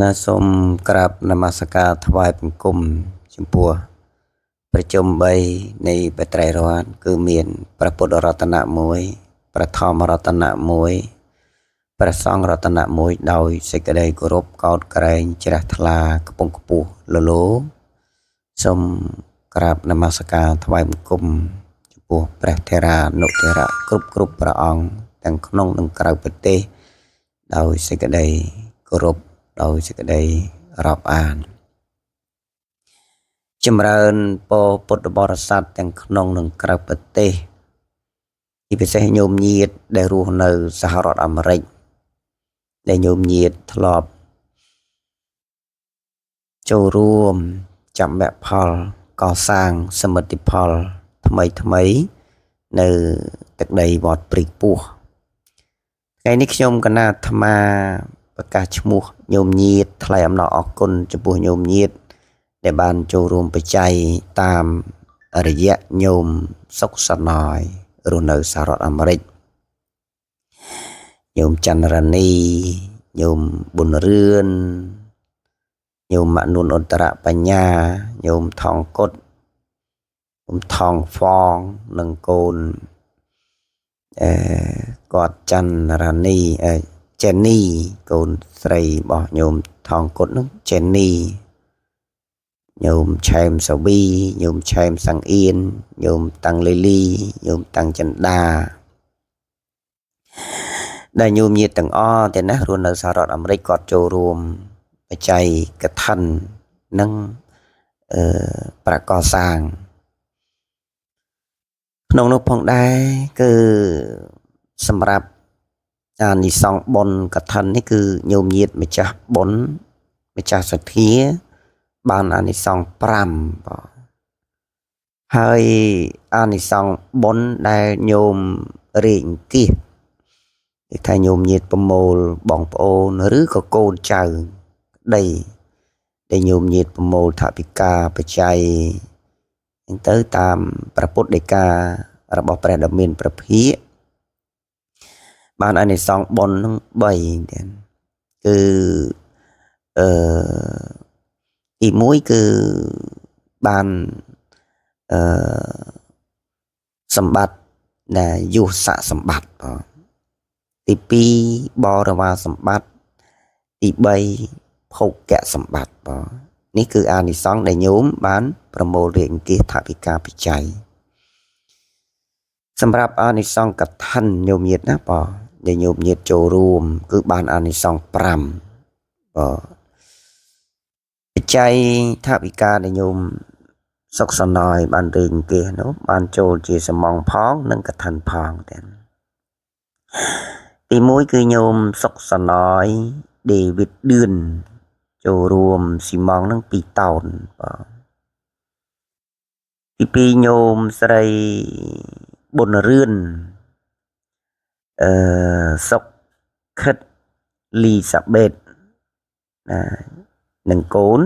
ណាសូមក្រាបនមស្ការថ្វាយបង្គំចំពោះប្រជុំ3នៃបត្រៃរតន៍គឺមានព្រះពុទ្ធរតនៈ1ព្រះធម្មរតនៈ1ព្រះសង្ឃរតនៈ1ដោយសេចក្តីគោរពកោតក្រែងជ្រះថ្លាខ្ពង់ខ្ពស់លលោសូមក្រាបនមស្ការថ្វាយបង្គំចំពោះព្រះថេរានុថេរៈគ្រប់ព្រះអង្គទាំងក្នុងនិងក្រៅប្រទេសដោយសេចក្តីគោរពដោយសេចក្តីរាប់អានចម្រើនពរពុទ្ធបរិស័ទទាំងក្នុងនិងក្រៅប្រទេសជាពិសេសញោមញាតដែលរស់នៅសហរដ្ឋអាមេរិកដែលញោមញាតធ្លាប់ចូលរួមចាំមគ្គផលកសាងសមិទ្ធផលថ្មីនៅទឹកដីវត្តព្រៃពោះថ្ងៃនេះខ្ញុំគណៈអាត្មាប្រកាសឈ្មោះញោមញាតថ្លែងអំណរអគុណចំពោះញោមញាតដែលបានចូលរួមបច្ច័យតាមរយៈញោមសុកសណយរស់នៅសហរដ្ឋអាមេរិកញោមចន្ទរនីញោមប៊ុនរឿនញោមមនុនអន្តរបញ្ញាញោមថងគុតញោមថងហ្វងនិងកូនគាត់ចន្ទរនីចេននីកូនស្រីរបស់ញោមថងគុតនោះចេននីញោមឆែមសាវីញោមឆែមសង្អៀនញោមតាំងលីលីញោមតាំងចិន្តាដែលញោមញាតទាំងអស់ទាំងណារស់នៅសហរដ្ឋអាមេរិកគាត់ចូលរួមបច្ច័យកឋិននិងប្រកសាងក្នុងនោះផងដែរគឺសម្រាប់អានិសង្ឃបុណ្យកឋិននេះគឺញោមញាតម្ចាស់បុណ្យម្ចាស់សទ្ធាបានអានិសង្ឃ5បាទហើយអានិសង្ឃបុណ្យដែលញោមរេងគៀសគេថាញោមញាតប្រមូលបងប្អូនឬក៏កូនចៅក្តីដែលញោមញាតប្រមូលថវិកាបច្ច័យទៅតាមព្រះពុទ្ធដីការបស់ព្រះដ៏មានព្រះភិក្ខបានអានិសង្ឃបុណ្យនឹង3ទៀតគឺទី1គឺបានសម្បត្តិដែលយុសៈសម្បត្តិទី2បរិវារសម្បត្តិទី3ភោគៈសម្បត្តិនេះគឺអានិសង្ឃដែលញោមបានប្រមូលរៀបអង្គាសថវិកាបច្ច័យសម្រាប់អានិសង្ឃកឋិនញោមញាតណាដែលញោមញាតចូលរួមគឺបានអានិសង្ឃ5បច្ច័យថវិកាដែលញោមសុកសណយបានរៀបអង្គាសនោះបានចូលជាសំងផងនិងកឋិនផងទាំងទី1គឺញោមសុកសណយដេវីតឌឿនចូលរួមស៊ីម៉ងនឹង2តោនទី2ញោមស្រីប៊ុនរឿនសុកខិតលីសាបេតនិងកូន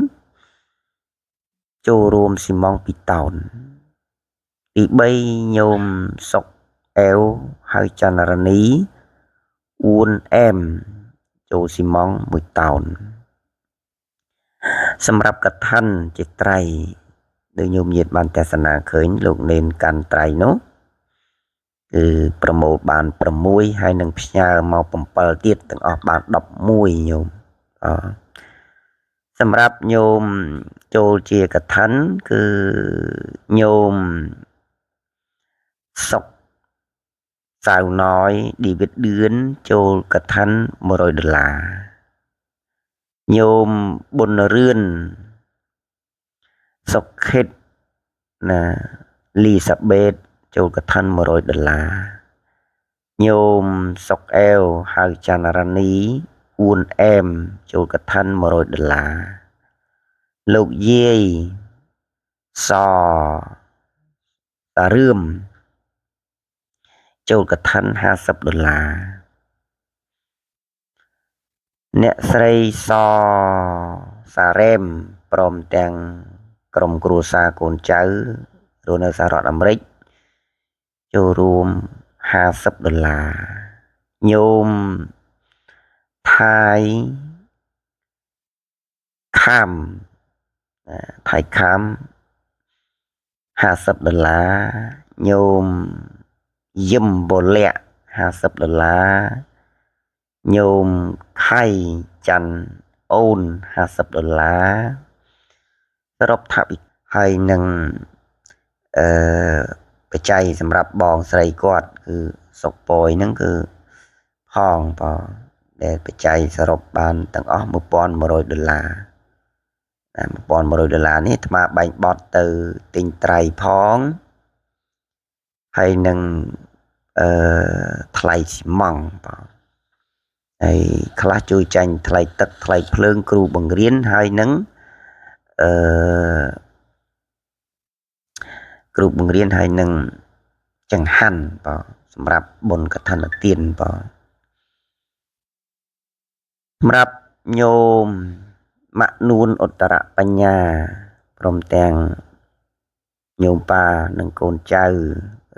ចូលរួមស៊ីម៉ង2តោនទី3ញោមសុកអែវហើយចន្ទរនីអ៊ួនអែមចូលស៊ីម៉ង1តោនសម្រាប់កឋិនជាត្រៃដែលញោមញាតបានទស្សនាឃើញលោកនេនកាន់ត្រៃនោះគឺប្រមូលបាន6ហើយនឹងផ្ញើមក7ទៀតទាំងអស់បាន11ញោមសម្រាប់ញោមចូលជាកឋិនគឺញោមសុកសាវណយឌីវីតឌឿនចូលកឋិន$100ញោមប៊ុនរឿនសុកខិតលីសាបេតចូលកឋិន$100ញោមសុកអែវហៅចន្ទរនីអ៊ួនអែមចូលកឋិន$100លោកយាយសតារឿមចូលកឋិន$50អ្នកស្រីសសារ៉េមព្រមទាំងក្រុមគ្រួសារកូនចៅរស់នៅសហរដ្ឋអាមេរិកចូលរួម$50ញោមថៃ kham thầy kham $50 nhôm dâm bồ lẹ $50 nhôm khay chăn ôn $50 rộp thạp hay nâng bạch chay sầmรับbong sấy quạt cứ sọc bồi nâng cứ hòn vào để bạch chay sọc bàn tầng ó $1,100 $1,100នេះថ្មបាញ់បត់ទៅទិញត្រីផងហើយនឹងថ្លៃស៊ីម៉ង់បងហើយខ្លះជួយចាញ់ថ្លៃទឹកថ្លៃភ្លើងគ្រូបង្រៀនហើយនឹងគ្រូបង្រៀនហើយនឹងចង្ហាន់បងសម្រាប់បុណ្យកឋិនទានបងសម្រាប់ញោមម៉ាក់នួនឧត្តរបញ្ញាព្រមទាំងញោមប៉ានិងកូនចៅ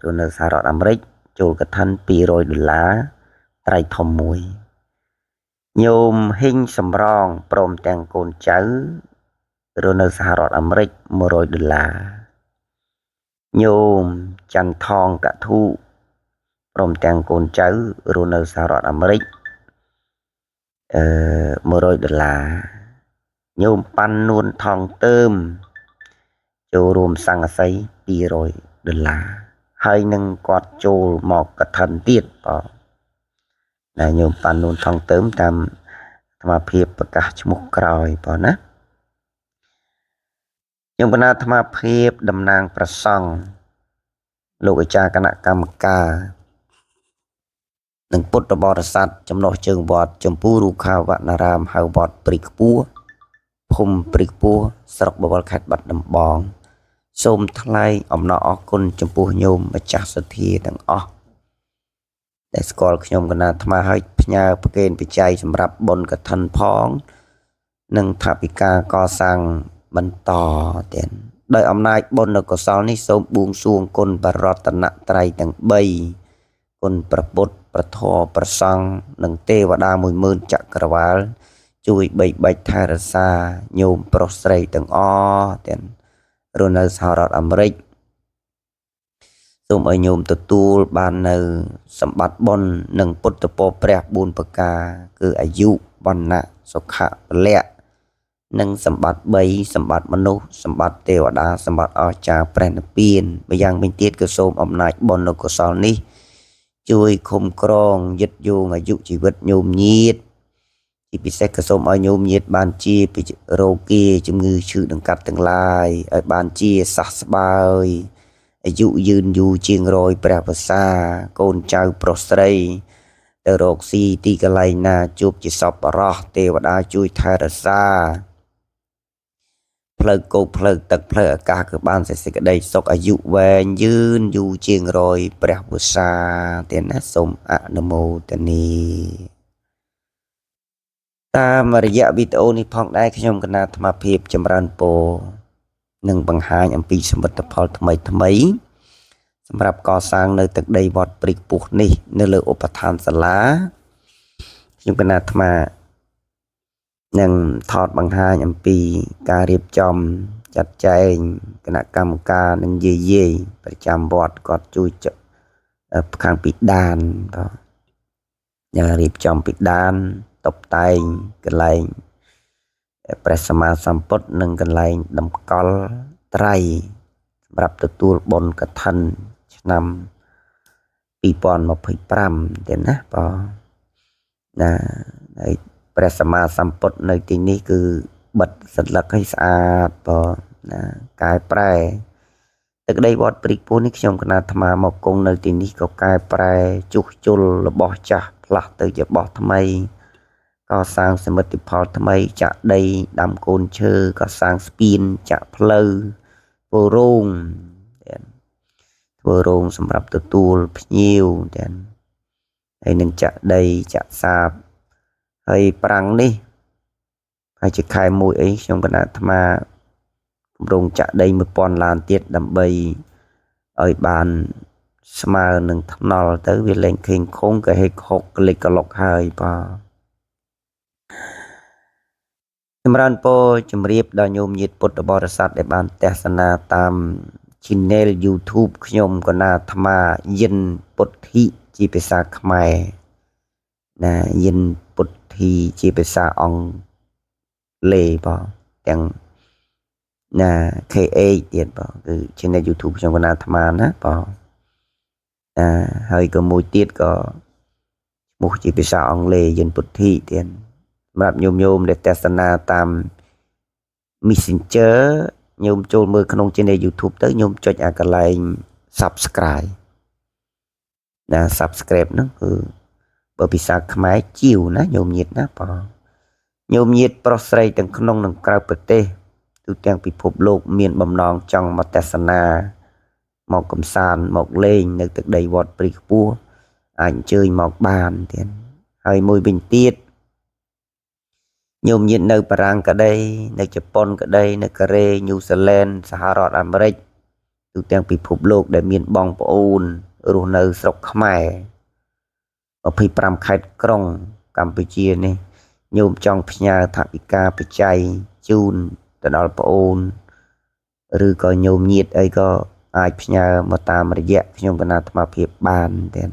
រស់នៅសហរដ្ឋអាមេរិកចូលកឋិន$200ត្រីធំមួយញោមហ៊ីងសំរងព្រមទាំងកូនចៅរស់នៅសហរដ្ឋអាមេរិក$100ញោមច័ន្ទថងកធុព្រមទាំងកូនចៅរស់នៅសហរដ្ឋអាមេរិក$100ញោមប៉ាន់នួនថងតើមចូលរួមសង្កសី$200ហើយនឹងគាត់ចូលមកកឋិនទៀតបងដែលញោមប៉ាន់នួនថងតើមតាមអាត្មាភាពប្រកាសឈ្មោះក្រោយបងណាខ្ញុំគណៈអាត្មាភាពតំណាងប្រសង់លោកអាចារ្យគណៈកម្មការនិងពុទ្ធបរិស័ទចំណុះជើងវត្តចម្ពោះរូខាវណ្ណារាមហៅវត្តព្រៃខ្ពស់ភូមិព្រៃខ្ពស់ស្រុកបវរខេត្តបាត់ដំបងសូមថ្លែងអំណរអគុណចំពោះញោមម្ចាស់សទ្ធាទាំងអស់ដែលស្គាល់ខ្ញុំគណៈអាត្មាឲ្យផ្ញើប្រគេនបច្ច័យសម្រាប់បុណ្យកឋិនផងនិងថវិកាកសាងបន្តទៀតដោយអំណាចបុណ្យកុសលនេះសូមបួងសួងគុណបរតនត្រ័យទាំង3គុណព្រះពុទ្ធព្រះធម៌ព្រះសង្ឃនិងទេវតា10000ចក្រវាលជួយបីបាច់ថែរក្សាញោមប្រុសស្រីទាំងអស់ទៀតរស់នៅសហរដ្ឋអាមេរិកសូមឲ្យញោមទទួលបាននៅសម្បត្តិបុណ្យនិងពុទ្ធពរព្រះ4ប្រការគឺអាយុវណ្ណៈសុខៈពលៈនិងសម្បត្តិ3សម្បត្តិមនុស្សសម្បត្តិទេវតាសម្បត្តិអស្ចារ្យព្រះនិព្វានម្យ៉ាងវិញទៀតក៏សូមអំណាចបុណ្យនិងកុសលនេះជួយคุ้មក្រងយឹតយោងអាយុជីវិតញោមញាតិជាពិសេសក៏សូមឲ្យញោមញាតិបានជារោគាជំងឺឈឺដង្កាត់ទាំងឡាយឲ្យបានជាសះស្បើយអាយុយឺនយូរជាង100ព្រះវស្សាកូនចៅប្រុសស្រីទៅរកស៊ីទីកន្លែងណាជួបជាសប្បុរសទេវតាជួយថែរក្សាផ្លូវគោកផ្លូវទឹកផ្លូវអាកាសគឺបានសេចក្តីសុខអាយុវែងយឺនយូរជាង100ព្រះវស្សាទៀតណាសូមអនុមោទនាតាមរយៈវីដេអូនេះផងដែរខ្ញុំគណៈអាត្មាភាពចម្រើនពរនិងបង្ហាញអំពីសមិទ្ធផលថ្មីសម្រាប់កសាងនៅទឹកដីវត្តព្រៃខ្ពស់នេះនៅលើឧបដ្ឋានសាលាខ្ញុំគណៈអាត្មានឹងថតបង្ហាញអំពីការរៀបចំចាត់ចែងគណៈកម្មការនិងយាយប្រចាំវត្តគាត់ជួយខាងពីដានយ៉ាងរៀបចំពីដានតុបតែងកន្លែងព្រះសម្មាសម្ពុទ្ធនិងកន្លែងតម្កល់ត្រីសម្រាប់ទទួលបុណ្យកឋិនឆ្នាំ2025ទៀតណាបងណាហើយព្រះសម្មាសម្ពុទ្ធនៅទីនេះគឺបិទសន្លឹកឲ្យស្អាតបងណាកែប្រែទឹកដីវត្តព្រៃខ្ពស់នេះខ្ញុំគណៈអាត្មាមកគង់នៅទីនេះក៏កែប្រែជួសជុលរបស់ចាស់ផ្លាស់ទៅជារបស់ថ្មីកសាងសមិទ្ធផលថ្មីចាក់ដីដាំកូនឈើកសាងស្ពានចាក់ផ្លូវធ្វើរោងសម្រាប់ទទួលភ្ញៀវទៀតហើយនឹងចាក់ដីចាក់សាបហើយប្រាំងនេះហើយជាខែ1អីខ្ញុំគណៈអាត្មាគម្រោងចាក់ដី1000 ឡានទៀតដើម្បីឲ្យបានស្មើនឹងថ្នល់ទៅវាលែងខេងខុងក៏ហេកហុកក្លិកក្លុកហើយបាទ ចម្រើនពរជំរាបដល់ញោមញាតិពុទ្ធបរិស័ទដែលបានទស្សនាតាម Channel YouTube ខ្ញុំកណាអាត្មាយិនពុទ្ធិជាភាសាខ្មែរណាយិនពុទ្ធិជាភាសាអង់គ្លេសបងទាំងណា KA ទៀតបងគឺ Channel YouTube ខ្ញុំកណាអាត្មាណាបងហើយក៏មួយទៀតក៏ឈ្មោះជាភាសាអង់គ្លេសយិនពុទ្ធិទៀតសម្រាប់ញោមដែលទស្សនាតាម Messenger ញោមចូលមើលក្នុង Channel YouTube ទៅញោមចុចអាកន្លែង Subscribe ណា Subscribe ហ្នឹងគឺបើភាសាខ្មែរជាវណាញោមញាតណាបងញោមញាតប្រុសស្រីទាំងក្នុងនិងក្រៅប្រទេសទូទាំងពិភពលោកមានបំណងចង់មកទស្សនាមកកំសាន្តមកលេងនៅទឹកដីវត្តព្រៃខ្ពស់អាចអញ្ជើញមកបានទៀតហើយមួយវិញទៀតញោមញាតនៅបារាំងក្តីនៅជប៉ុនក្តីនៅកូរ៉េញូហ្សេឡង់សហរដ្ឋអាមេរិកទូទាំងពិភពលោកដែលមានបងប្អូនរស់នៅស្រុកខ្មែរ25ខេត្តក្រុងកម្ពុជានេះញោមចង់ផ្ញើថវិកាបច្ច័យជូនទៅដល់ប្អូនឬក៏ញោមញាតអីក៏អាចផ្ញើមកតាមរយៈខ្ញុំគណៈអាត្មាភាពបានទៀត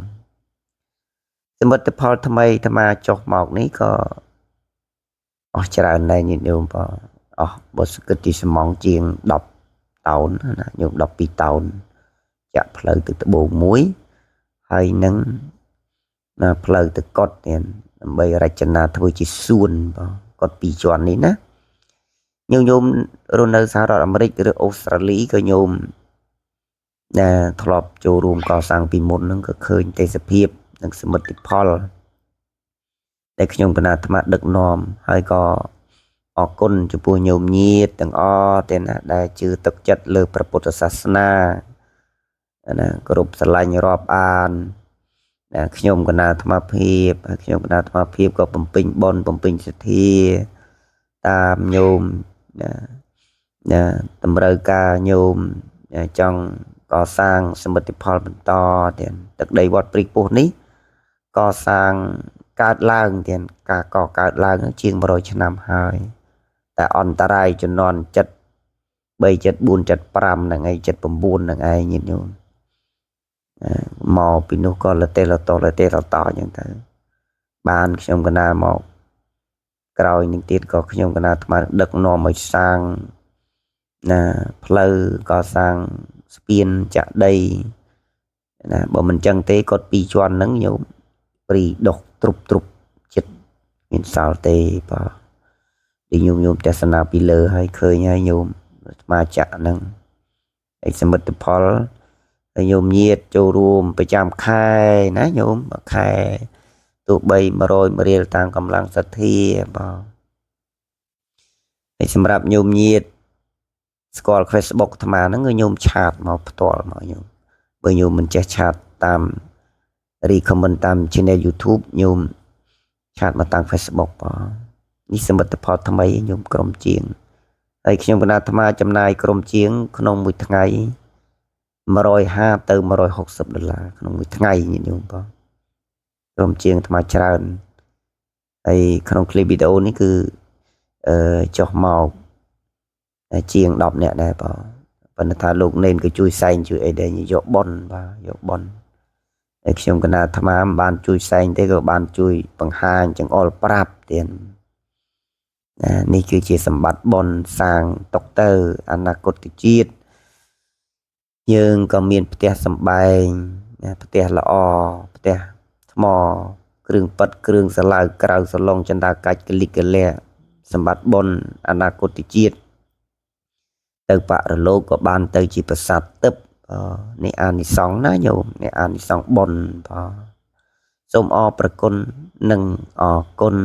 សមិទ្ធផលថ្មីអាត្មាចុះមកនេះក៏អស់ច្រើនដែរញាតិញោមបងអស់បើស្គិតទីសំងជាង10តោនណាញោម12តោនចាក់ផ្លូវទៅត្បូងមួយហើយនឹងផ្លូវទៅកត់ទៀតដើម្បីរចនាធ្វើជាសួនបងកត់2ជាន់នេះណាញោមរស់នៅសហរដ្ឋអាមេរិកឬអូស្ត្រាលីក៏ញោមធ្លាប់ចូលរួមកសាងពីមុនហ្នឹងក៏ឃើញទេសភាពនិងសមិទ្ធផលដែលខ្ញុំគណៈអាត្មាដឹកនាំហើយក៏អរគុណចំពោះញោមញាតទាំងអស់ទាំងណាដែលជឿទឹកចិត្តលើព្រះពុទ្ធសាសនាណាគ្រប់ស្រឡាញ់រាប់អានខ្ញុំគណៈអាត្មាភាពខ្ញុំគណៈអាត្មាភាពក៏បំពេញបុណ្យបំពេញសទ្ធាតាមញោមតម្រូវការញោមចង់កសាងសមិទ្ធផលបន្តទៀតទឹកដីវត្តព្រៃខ្ពស់នេះកសាងកើតឡើងទៀតការកកើតឡើងជាង100ឆ្នាំហើយតែអន្តរាយជំនាន់7 3 7 4 7 5ហ្នឹងឯង7 9ហ្នឹងឯងញាតិញោមមកពីនោះក៏លទេលតអញ្ចឹងទៅបានខ្ញុំកណាមកក្រោយនឹងទៀតក៏ខ្ញុំកណាអាត្មាដឹកនាំឲ្យសាងផ្លូវក៏សាងស្ពានចាក់ដីណាបើមិនចឹងទេគាត់2ជាន់ហ្នឹងញោមព្រីដុសទ្រុបចិត្តមានសល់ទេបាទដែលញោមទស្សនាពីលើហើយឃើញហើយញោមអាត្មាចាក់ហ្នឹងឯសមិទ្ធផលហើយញោមញាតចូលរួមប្រចាំខែណាញោមខែទោះបី100រៀលតាមកម្លាំងសទ្ធាបាទហើយសម្រាប់ញោមញាតស្គាល់ Facebook អាត្មាហ្នឹងគឺញោមឆាតមកផ្ទាល់មកញោមបើញោមមិនចេះឆាតតាម recommend តាម channel YouTube ញោមឆាតមកតាម Facebook បាទនេះសមិទ្ធផលថ្មីញោមក្រុមជាងហើយខ្ញុំគណៈអាត្មាចំណាយក្រុមជាងក្នុងមួយថ្ងៃ150ទៅ$160ក្នុងមួយថ្ងៃញាតិញោមបងក្រុមជាងអាត្មាច្រើនហើយក្នុងคลิปវីដេអូនេះគឺចុះមកជាង10នាក់ដែរបងប៉ុន្តែថាលោកនេនក៏ជួយសែងជួយអីដែរយកប៉ុនបាទយកប៉ុនហើយខ្ញុំគណៈអាត្មាមិនបានជួយសែងទេក៏បានជួយបង្ហាញចង្អុលប្រាប់ទៀតនេះគឺជាសម្បត្តិប៉ុនសាងតុកទៅអនាគតជាតិយើងក៏មានផ្ទះសម្បែងផ្ទះល្អផ្ទះថ្មគ្រឿងប៉ិតគ្រឿងសាឡាវក្រៅសឡុងចន្ទាកាច់កលិកកលៈសម្បត្តិបុណ្យអនាគតជាតិទៅបរលោកក៏បានទៅជាប្រាសាទទឹកនេះអានិសង្សណាញោមនេះអានិសង្សបុណ្យសូមអរព្រគុណនិងអរគុណ